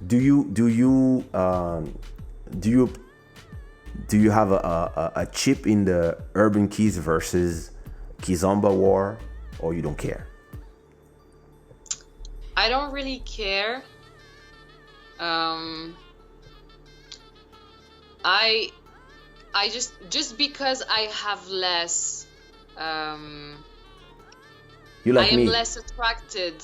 Do you do you have a chip in the Urban Keys versus Kizomba war, or you don't care? I don't really care. Um, I I just because I have less, um, You I like am me? less attracted.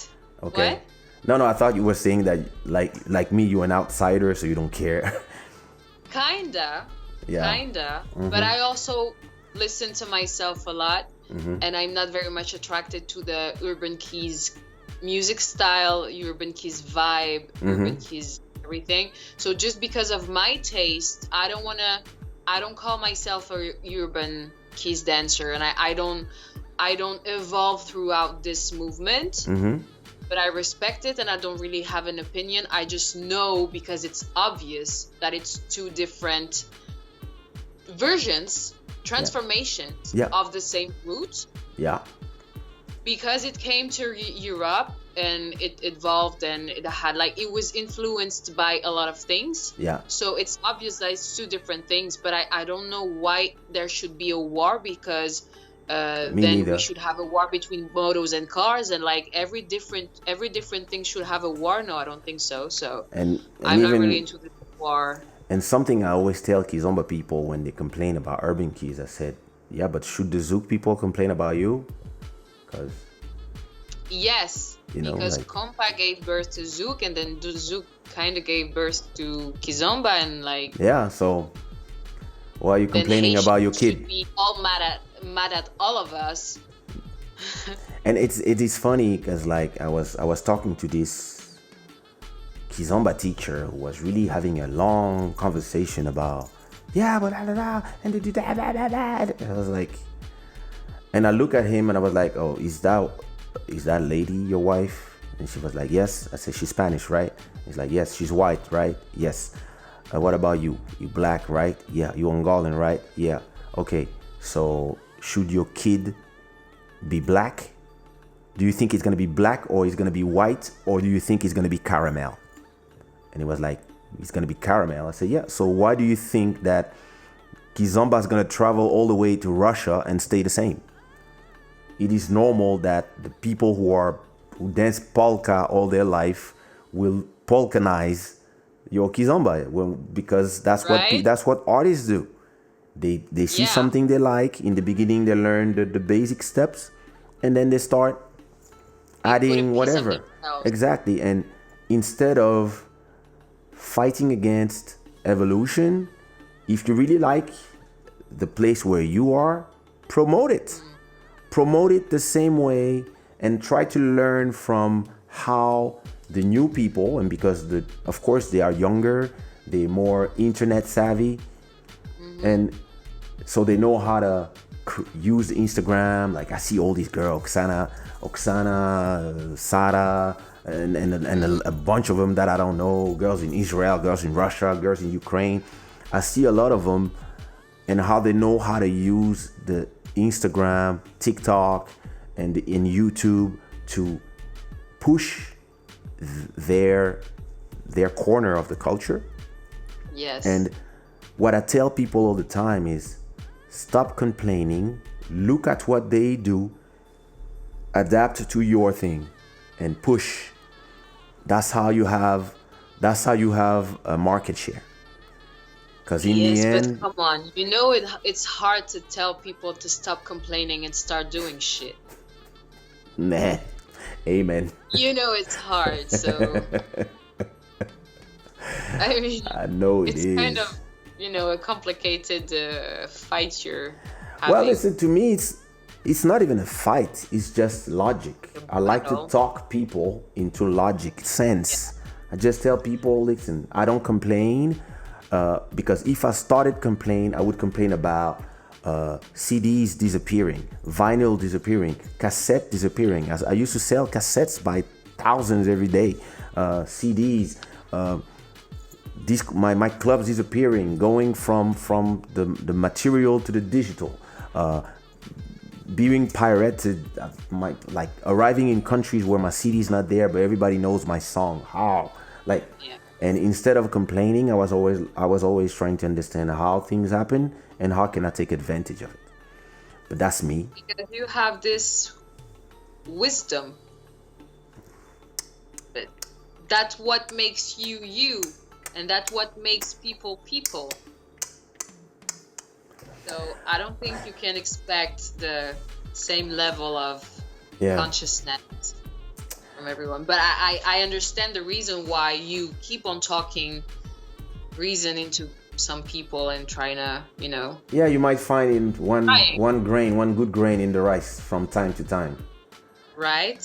Okay. What? No, no, I thought you were saying that like me, you're an outsider, so you don't care. Kinda, Yeah. kinda. But I also listen to myself a lot, and I'm not very much attracted to the Urban Keys music style, Urban Keys vibe, Urban Keys everything. So just because of my taste, I don't call myself a Urban Keys dancer, and I don't evolve throughout this movement. But I respect it and I don't really have an opinion. I just know because it's obvious that it's two different versions, transformations Yeah. of the same root. Yeah. Because it came to Europe and it evolved and it had like it was influenced by a lot of things. Yeah. So it's obvious that it's two different things, but I don't know why there should be a war because Me then neither. we should have a war between motos and cars and like every different thing should have a war. No, I don't think so. So And I'm not really even into the war. and something I always tell Kizomba people when they complain about Urban Keys, I said, yeah, but should the Zouk people complain about you? Because Yes, you know, because like, Kompa gave birth to Zouk and then Zouk kind of gave birth to Kizomba and like yeah. So why are you then complaining about your Haitians should kid? be all mad at all of us. And it is funny because like I was talking to this Kizomba teacher who was really having a long conversation about yeah, but da, da, da, and they do that, da, da, da. I was like, and I look at him and I was like, oh, is that lady your wife? And she was like, yes. I said, she's Spanish, right? He's like, yes. She's white, right? Yes. What about you? You black, right? Yeah. You Angolan, right? Yeah. Okay. So should your kid be black? Do you think it's gonna be black or it's gonna be white, or do you think it's gonna be caramel? And he was like, it's gonna be caramel. I said, yeah. So why do you think that Kizomba is gonna travel all the way to Russia and stay the same? It is normal that the people who dance polka all their life will polkanize your Kizomba, because Right? that's what artists do. They see Yeah. something they like in the beginning. They learn the basic steps, and then they start They put a adding piece of whatever. themselves. Exactly. And instead of fighting against evolution, if you really like the place where you are, promote it. Promote it the same way and try to learn from how the new people, and because of course they are younger, they're more internet savvy, and so they know how to use Instagram. Like I see all these girls, Oksana, Sada, and a bunch of them that I don't know. Girls in Israel, girls in Russia, girls in Ukraine. I see a lot of them, and how they know how to use the Instagram, TikTok, and in YouTube to push their corner of the culture. Yes. And what I tell people all the time is stop complaining, look at what they do, adapt to your thing, and push. That's how you have a market share. Because in Yes, the but end, come on. You know it's hard to tell people to stop complaining and start doing shit. nah, amen. You know it's hard, so I mean I know it it's kind is. of, a complicated fight you're Well, having. listen, to me, it's not even a fight. It's just logic. I like to Battle. talk people into logic, sense. I just tell people, listen, I don't complain, because if I started complain, I would complain about CDs disappearing, vinyl disappearing, cassette disappearing. As I used to sell cassettes by thousands every day, CDs. My clubs disappearing, going from the material to the digital, being pirated, like arriving in countries where my CD is not there, but everybody knows my song. How? Like, Yeah. And instead of complaining, I was always trying to understand how things happen and how can I take advantage of it. But that's me. Because you have this wisdom. That's what makes you you, and that's what makes people people. So I don't think you can expect the same level of consciousness from everyone. But I understand the reason why you keep on talking reason into some people and trying to, you know. Yeah, you might find in one good grain in the rice from time to time. Right?